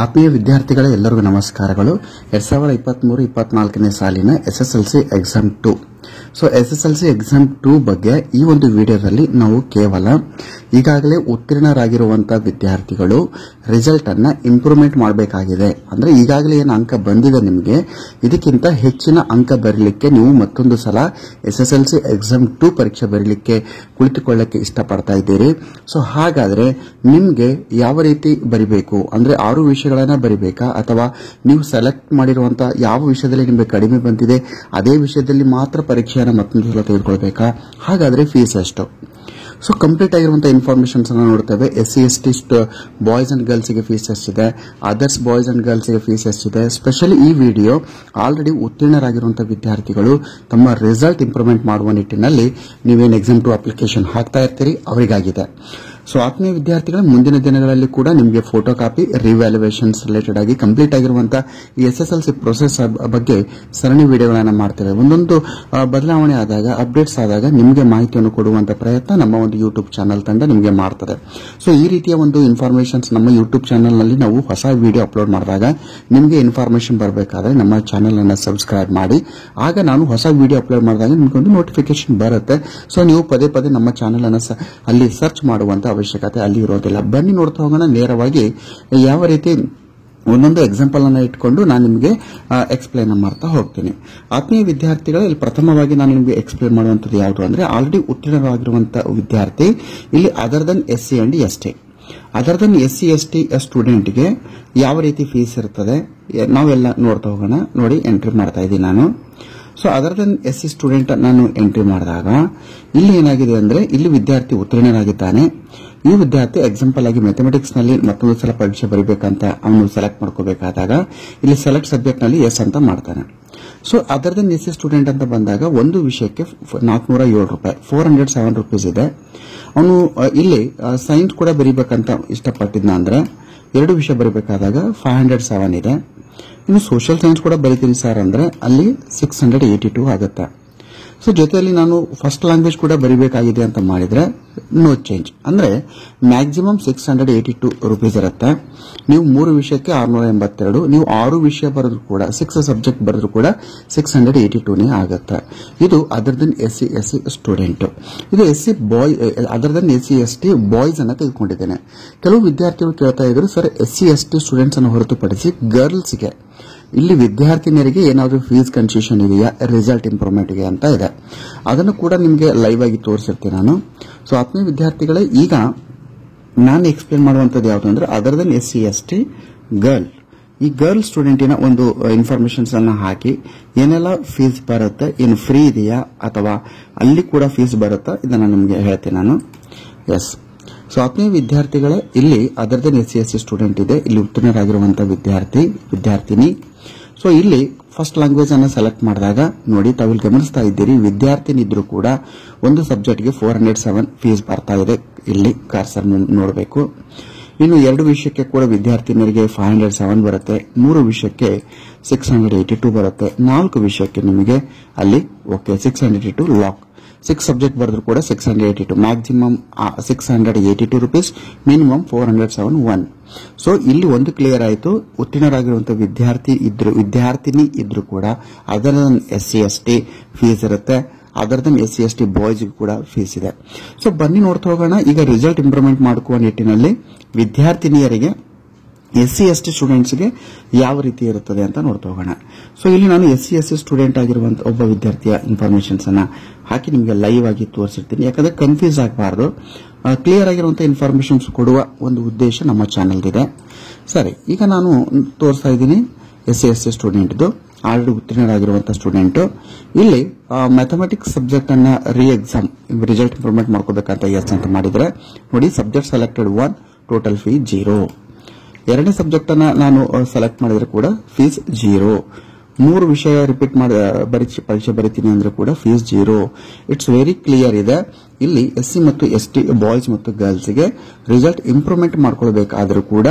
ಆತ್ಮೀಯ ವಿದ್ಯಾರ್ಥಿಗಳೇ ಎಲ್ಲರಿಗೂ ನಮಸ್ಕಾರಗಳು 2023-24ನೇ ಸಾಲಿನ SSLC exam 2 so SSLC exam 2 ಬಗ್ಗೆ ಈ ಒಂದು ವಿಡಿಯೋದಲ್ಲಿ ನಾವು ಕೇವಲ ಈಗಾಗಲೇ ಉತ್ತೀರ್ಣರಾಗಿರುವಂತಹ ವಿದ್ಯಾರ್ಥಿಗಳು ರಿಸಲ್ಟ್ ಅನ್ನು ಇಂಪ್ರೂವ್ಮೆಂಟ್ ಮಾಡಬೇಕಾಗಿದೆ ಅಂದ್ರೆ ಈಗಾಗಲೇ ಏನು ಅಂಕ ಬಂದಿದೆ ನಿಮಗೆ ಇದಕ್ಕಿಂತ ಹೆಚ್ಚಿನ ಅಂಕ ಬರಲಿಕ್ಕೆ ನೀವು ಮತ್ತೊಂದು ಸಲ ಎಸ್ಎಸ್ಎಲ್ಸಿ ಎಕ್ಸಾಮ್ 2 ಪರೀಕ್ಷೆ ಬರಲಿಕ್ಕೆ ಕುಳಿತುಕೊಳ್ಳಕ್ಕೆ ಇಷ್ಟಪಡ್ತಾ ಇದ್ದೀರಿ ಸೊ ಹಾಗಾದ್ರೆ ನಿಮಗೆ ಯಾವ ರೀತಿ ಬರಿಬೇಕು ಅಂದ್ರೆ 6 ವಿಷಯಗಳನ್ನು ಬರಿಬೇಕಾ ಅಥವಾ ನೀವು ಸೆಲೆಕ್ಟ್ ಮಾಡಿರುವಂತಹ ಯಾವ ವಿಷಯದಲ್ಲಿ ನಿಮಗೆ ಕಡಿಮೆ ಬಂದಿದೆ ಅದೇ ವಿಷಯದಲ್ಲಿ ಮಾತ್ರ ಪರೀಕ್ಷೆಯನ್ನು ಮತ್ತೊಂದು ಸಲ ತೆಗೆದುಕೊಳ್ಳಬೇಕಾ ಹಾಗಾದ್ರೆ ಫೀಸ್ ಎಷ್ಟು ಸೊ ಕಂಪ್ಲೀಟ್ ಆಗಿರುವಂತಹ ಇನ್ಫಾರ್ಮೇಶನ್ಸ್ ಅನ್ನು ನೋಡ್ತೇವೆ SC ST boys and girls ಗೆ ಫೀಸ್ ಎಷ್ಟಿದೆ ಅದರ್ಸ್ ಬಾಯ್ಸ್ ಅಂಡ್ ಗರ್ಲ್ಸ್ ಗೆ ಫೀಸ್ ಎಷ್ಟಿದೆ ಸ್ಪೆಷಲಿ ಈ ವಿಡಿಯೋ ಆಲ್ರೆಡಿ ಉತ್ತೀರ್ಣರಾಗಿರುವಂತಹ ವಿದ್ಯಾರ್ಥಿಗಳು ತಮ್ಮ ರಿಸಲ್ಟ್ ಇಂಪ್ರೂವ್ಮೆಂಟ್ ಮಾಡುವ ನಿಟ್ಟಿನಲ್ಲಿ ನೀವೇನು ಎಕ್ಸಾಮ್ 2 ಅಪ್ಲಿಕೇಶನ್ ಹಾಕ್ತಾ ಇರ್ತೀರಿ ಅವರಿಗಾಗಿದೆ ಸೊ ಆತ್ಮೀಯ ವಿದ್ಯಾರ್ಥಿಗಳ ಮುಂದಿನ ದಿನಗಳಲ್ಲಿ ಕೂಡ ನಿಮಗೆ ಫೋಟೋ ಕಾಪಿ ರಿವ್ಯಾಲ್ಯೂಯೇಷನ್ಸ್ ರಿಲೇಟೆಡ್ ಆಗಿ ಕಂಪ್ಲೀಟ್ ಆಗಿರುವಂತಹ ಈ ಎಸ್ಎಸ್ಎಲ್ಸಿ ಪ್ರೊಸೆಸ್ ಬಗ್ಗೆ ಸರಣಿ ವಿಡಿಯೋಗಳನ್ನು ಮಾಡ್ತೇವೆ ಒಂದೊಂದು ಬದಲಾವಣೆ ಆದಾಗ ಅಪ್ಡೇಟ್ಸ್ ಆದಾಗ ನಿಮಗೆ ಮಾಹಿತಿಯನ್ನು ಕೊಡುವಂತಹ ಪ್ರಯತ್ನ ನಮ್ಮ ಒಂದು ಯೂಟ್ಯೂಬ್ ಚಾನೆಲ್ ತಂಡ ನಿಮಗೆ ಮಾಡ್ತದೆ ಸೊ ಈ ರೀತಿಯ ಒಂದು ಇನ್ಫಾರ್ಮೇಶನ್ಸ್ ನಮ್ಮ ಯೂಟ್ಯೂಬ್ ಚಾನೆಲ್ ನಲ್ಲಿ ನಾವು ಹೊಸ ವಿಡಿಯೋ ಅಪ್ಲೋಡ್ ಮಾಡಿದಾಗ ನಿಮಗೆ ಇನ್ಫಾರ್ಮೇಶನ್ ಬರಬೇಕಾದ್ರೆ ನಮ್ಮ ಚಾನೆಲ್ ಅನ್ನು ಸಬ್ಸ್ಕ್ರೈಬ್ ಮಾಡಿ ಆಗ ನಾನು ಹೊಸ ವಿಡಿಯೋ ಅಪ್ಲೋಡ್ ಮಾಡಿದಾಗ ನಿಮಗೆ ಒಂದು ನೋಟಿಫಿಕೇಶನ್ ಬರುತ್ತೆ ಸೊ ನೀವು ಪದೇ ಪದೇ ನಮ್ಮ ಚಾನೆಲ್ ಅನ್ನು ಅಲ್ಲಿ ಸರ್ಚ್ ಮಾಡುವಂತ ಅವಶ್ಯಕತೆ ಅಲ್ಲಿ ಇರೋದಿಲ್ಲ ಬನ್ನಿ ನೋಡ್ತಾ ಹೋಗೋಣ ನೇರವಾಗಿ ಯಾವ ರೀತಿ ಒಂದೊಂದು ಎಕ್ಸಾಂಪಲ್ ಅನ್ನು ಇಟ್ಕೊಂಡು ನಾನು ನಿಮಗೆ ಎಕ್ಸ್ಪ್ಲೈನ್ ಮಾಡ್ತಾ ಹೋಗ್ತೀನಿ ಆತ್ಮೀಯ ವಿದ್ಯಾರ್ಥಿಗಳು ಇಲ್ಲಿ ಪ್ರಥಮವಾಗಿ ನಾನು ನಿಮಗೆ ಎಕ್ಸ್ಪ್ಲೈನ್ ಮಾಡುವಂತದ್ದು ಯಾವುದು ಅಂದ್ರೆ ಆಲ್ರೆಡಿ ಉತ್ತೀರ್ಣರಾಗಿರುವಂತಹ ವಿದ್ಯಾರ್ಥಿ ಇಲ್ಲಿ other than SC and ST other than SC ST ಸ್ಟೂಡೆಂಟ್ಗೆ ಯಾವ ರೀತಿ ಫೀಸ್ ಇರ್ತದೆ ನಾವೆಲ್ಲ ನೋಡ್ತಾ ಹೋಗೋಣ ನೋಡಿ ಎಂಟ್ರಿ ಮಾಡ್ತಾ ಇದ್ದೀನಿ ನಾನು so other than SC student ನಾನು ಎಂಟ್ರಿ ಮಾಡಿದಾಗ ಇಲ್ಲಿ ಏನಾಗಿದೆ ಅಂದ್ರೆ ಇಲ್ಲಿ ವಿದ್ಯಾರ್ಥಿ ಉತ್ತೀರ್ಣರಾಗಿದ್ದಾನೆ ಈ ವಿದ್ಯಾರ್ಥಿ ಎಕ್ಸಾಂಪಲ್ ಆಗಿ ಮ್ಯಾಥಮೆಟಿಕ್ಸ್ ನಲ್ಲಿ ಮತ್ತೊಂದು ಸಲ ಪರೀಕ್ಷೆ ಬರೀಬೇಕಂತ ಅವನು ಸೆಲೆಕ್ಟ್ ಮಾಡ್ಕೋಬೇಕಾದಾಗ ಇಲ್ಲಿ ಸೆಲೆಕ್ಟ್ ಸಬ್ಜೆಕ್ಟ್ ನಲ್ಲಿ ಎಸ್ ಅಂತ ಮಾಡ್ತಾನೆ so other than SC student ಅಂತ ಬಂದಾಗ ಒಂದು ವಿಷಯಕ್ಕೆ 407 ರೂಪಾಯಿ 407 ರೂಪೀಸ್ ಇದೆ ಅವನು ಇಲ್ಲಿ ಸೈನ್ಸ್ ಕೂಡ ಬರೀಬೇಕಂತ ಇಷ್ಟಪಟ್ಟಿದ್ನ ಅಂದ್ರೆ 2 ವಿಷಯ ಬರೀಬೇಕಾದಾಗ 507 ಇದೆ ಇನ್ನು ಸೋಷಿಯಲ್ ಸೈನ್ಸ್ ಕೂಡ ಬರೀತೀನಿ ಸರ್ ಅಂದ್ರೆ ಅಲ್ಲಿ 682 ಆಗುತ್ತೆ ಸೊ ಜೊತೆಯಲ್ಲಿ ನಾನು ಫಸ್ಟ್ ಲ್ಯಾಂಗ್ವೇಜ್ ಕೂಡ ಬರೀಬೇಕಾಗಿದೆ ಅಂತ ಮಾಡಿದ್ರೆ ನೋ ಚೇಂಜ್ ಅಂದ್ರೆ ಮ್ಯಾಕ್ಸಿಮಮ್ 682 ರೂಪೀಸ್ ಇರುತ್ತೆ ನೀವು 3 ವಿಷಯಕ್ಕೆ 682 ನೀವು 6 ವಿಷಯ ಬರೆದ್ರು ಕೂಡ 6 ಸಬ್ಜೆಕ್ಟ್ ಬರೆದ್ರು ಕೂಡ 682 ನೇ ಆಗುತ್ತೆ ಇದು other than SC SC student ಇದು SC boy other than SC ST boys ಅನ್ನ ತೆಗೆದುಕೊಂಡಿದ್ದೇನೆ ಕೆಲವು ವಿದ್ಯಾರ್ಥಿಗಳು ಕೇಳ್ತಾ ಇದ್ರು ಸರ್ ಎಸ್ಸಿ ಎಸ್ಟಿ ಸ್ಟೂಡೆಂಟ್ಸ್ ಅನ್ನು ಹೊರತುಪಡಿಸಿ ಗರ್ಲ್ಸ್ಗೆ ಇಲ್ಲಿ ವಿದ್ಯಾರ್ಥಿನಿಯರಿಗೆ ಏನಾದರೂ ಫೀಸ್ ಕನ್ಸೆಷನ್ ಇದೆಯಾ ರಿಸಲ್ಟ್ ಇಂಪ್ರೂವ್ಮೆಂಟ್ಗೆ ಅಂತ ಇದೆ ಅದನ್ನು ಕೂಡ ನಿಮಗೆ ಲೈವ್ ಆಗಿ ತೋರಿಸಿರ್ತೀನಿ ನಾನು ಸೊ ಆತ್ಮೀಯ ವಿದ್ಯಾರ್ಥಿಗಳೇ ಈಗ ನಾನು ಎಕ್ಸ್ಪ್ಲೇನ್ ಮಾಡುವಂತದ್ದು ಯಾವುದು ಅಂದ್ರೆ other than SC ST girl ಈ ಗರ್ಲ್ ಸ್ಟೂಡೆಂಟಿನ ಒಂದು ಇನ್ಫಾರ್ಮೇಶನ್ಸ್ ಅನ್ನ ಹಾಕಿ ಏನೆಲ್ಲ ಫೀಸ್ ಬರುತ್ತೆ ಏನು ಫ್ರೀ ಇದೆಯಾ ಅಥವಾ ಅಲ್ಲಿ ಕೂಡ ಫೀಸ್ ಬರುತ್ತಾ ಇದನ್ನ ನಿಮಗೆ ಹೇಳ್ತೀನಿ ನಾನು ಎಸ್ ಸೊ ಆತ್ಮೀಯ ವಿದ್ಯಾರ್ಥಿಗಳೇ ಇಲ್ಲಿ other than SC SC student ಇದೆ ಇಲ್ಲಿ ಉತ್ತೀರ್ಣರಾಗಿರುವಂತಹ ವಿದ್ಯಾರ್ಥಿನಿ ಸೊ ಇಲ್ಲಿ ಫಸ್ಟ್ ಲ್ಯಾಂಗ್ವೇಜ್ ಅನ್ನು ಸೆಲೆಕ್ಟ್ ಮಾಡಿದಾಗ ನೋಡಿ ತಾವಿಲ್ಲಿ ಗಮನಿಸ್ತಾ ಇದ್ದೀರಿ ವಿದ್ಯಾರ್ಥಿನಿ ಇದ್ರೂ ಕೂಡ ಒಂದು ಸಬ್ಜೆಕ್ಟ್ಗೆ 407 ಫೀಸ್ ಬರ್ತಾ ಇದೆ ಇಲ್ಲಿ ಕರ್ಸರ್ ನೋಡಬೇಕು ಇನ್ನು 2 ವಿಷಯಕ್ಕೆ ಕೂಡ ವಿದ್ಯಾರ್ಥಿನಿಯರಿಗೆ 507 ಬರುತ್ತೆ 3 ವಿಷಯಕ್ಕೆ 682 ಬರುತ್ತೆ 4 ವಿಷಯಕ್ಕೆ ನಿಮಗೆ ಅಲ್ಲಿ ಓಕೆ 682 ಲಾಕ್ 6 ಸಬ್ಜೆಕ್ಟ್ ಬರೆದ್ರು ಕೂಡ 682 ಮ್ಯಾಕ್ಸಿಮಮ್ 682 ರೂಪೀಸ್ ಮಿನಿಮಮ್ 407 ಸೊ ಇಲ್ಲಿ ಒಂದು ಕ್ಲಿಯರ್ ಆಯಿತು ಉತ್ತೀರ್ಣರಾಗಿರುವಂತಹ ವಿದ್ಯಾರ್ಥಿನಿ ಇದ್ರು ಕೂಡ other than SC ST fees ಇರುತ್ತೆ other than SC ST boys ಕೂಡ ಫೀಸ್ ಇದೆ ಸೊ ಬನ್ನಿ ನೋಡ್ತಾ ಹೋಗೋಣ ಈಗ ರಿಸಲ್ಟ್ ಇಂಪ್ರೂವ್ಮೆಂಟ್ ಮಾಡುವ ನಿಟ್ಟಿನಲ್ಲಿ ವಿದ್ಯಾರ್ಥಿನಿಯರಿಗೆ ಎಸ್ಸಿ ಎಸ್ಟಿ ಸ್ಟೂಡೆಂಟ್ಸ್ಗೆ ಯಾವ ರೀತಿ ಇರುತ್ತದೆ ಅಂತ ನೋಡ್ತಾ ಹೋಗೋಣ ಸೊ ಇಲ್ಲಿ ನಾನು ಎಸ್ಸಿ ಎಸ್ಟಿ ಸ್ಟೂಡೆಂಟ್ ಆಗಿರುವಂತಹ ಒಬ್ಬ ವಿದ್ಯಾರ್ಥಿಯ ಇನ್ಫಾರ್ಮೇಶನ್ಸ್ ಅನ್ನ ಹಾಕಿ ನಿಮಗೆ ಲೈವ್ ಆಗಿ ತೋರಿಸಿರ್ತೀನಿ ಯಾಕಂದ್ರೆ ಕನ್ಫ್ಯೂಸ್ ಆಗಬಾರದು ಕ್ಲಿಯರ್ ಆಗಿರುವಂತಹ ಇನ್ಫಾರ್ಮೇಶನ್ಸ್ ಕೊಡುವ ಒಂದು ಉದ್ದೇಶ ನಮ್ಮ ಚಾನೆಲ್ ಇದೆ ಸರಿ ಈಗ ನಾನು ತೋರಿಸ್ತಾ ಇದ್ದೀನಿ ಎಸ್ಸಿ ಎಸ್ಟಿ ಸ್ಟೂಡೆಂಟ್ ಆಲ್ರೆಡಿ ಉತ್ತೀರ್ಣರಾಗಿರುವಂತಹ ಸ್ಟೂಡೆಂಟ್ ಇಲ್ಲಿ ಮ್ಯಾಥಮೆಟಿಕ್ಸ್ ಸಬ್ಜೆಕ್ಟ್ ಅನ್ನ ರೀ ಎಕ್ಸಾಮ್ ರಿಸಲ್ಟ್ ಇಂಪ್ರೂವ್ಮೆಂಟ್ ಮಾಡ್ಕೋಬೇಕಂತ ಎಸ್ ಅಂತ ಮಾಡಿದ್ರೆ ನೋಡಿ ಸಬ್ಜೆಕ್ಟ್ ಸೆಲೆಕ್ಟೆಡ್ 1 ಟೋಟಲ್ ಫೀ 0 ಎರಡನೇ ಸಬ್ಜೆಕ್ಟ್ ಅನ್ನ ನಾನು ಸೆಲೆಕ್ಟ್ ಮಾಡಿದ್ರೆ ಕೂಡ ಫೀಸ್ 0 3 ವಿಷಯ ರಿಪೀಟ್ ಮಾಡಿ ಪರೀಕ್ಷೆ ಬರೀತೀನಿ ಅಂದ್ರೆ ಕೂಡ ಫೀಸ್ 0 ಇಟ್ಸ್ ವೆರಿ ಕ್ಲಿಯರ್ ಇದೆ ಇಲ್ಲಿ ಎಸ್ಸಿ ಮತ್ತು ಎಸ್ಟಿ ಬಾಯ್ಸ್ ಮತ್ತು ಗರ್ಲ್ಸ್ ಗೆ ರಿಸಲ್ಟ್ ಇಂಪ್ರೂವ್ಮೆಂಟ್ ಮಾಡ್ಕೊಳ್ಬೇಕಾದ್ರೂ ಕೂಡ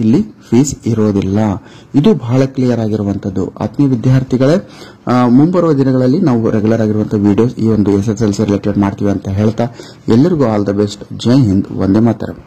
ಇಲ್ಲಿ ಫೀಸ್ ಇರೋದಿಲ್ಲ ಇದು ಬಹಳ ಕ್ಲಿಯರ್ ಆಗಿರುವಂತದ್ದು ಆತ್ಮೀಯ ವಿದ್ಯಾರ್ಥಿಗಳೇ ಮುಂಬರುವ ದಿನಗಳಲ್ಲಿ ನಾವು ರೆಗ್ಯುಲರ್ ಆಗಿರುವಂತಹ ವಿಡಿಯೋಸ್ ಈ ಒಂದು ಎಸ್ಎಸ್ಎಲ್ಸಿ ರಿಲೇಟೆಡ್ ಮಾಡ್ತೀವಿ ಅಂತ ಹೇಳ್ತಾ ಎಲ್ಲರಿಗೂ all the best Jai Hind Vande Mataram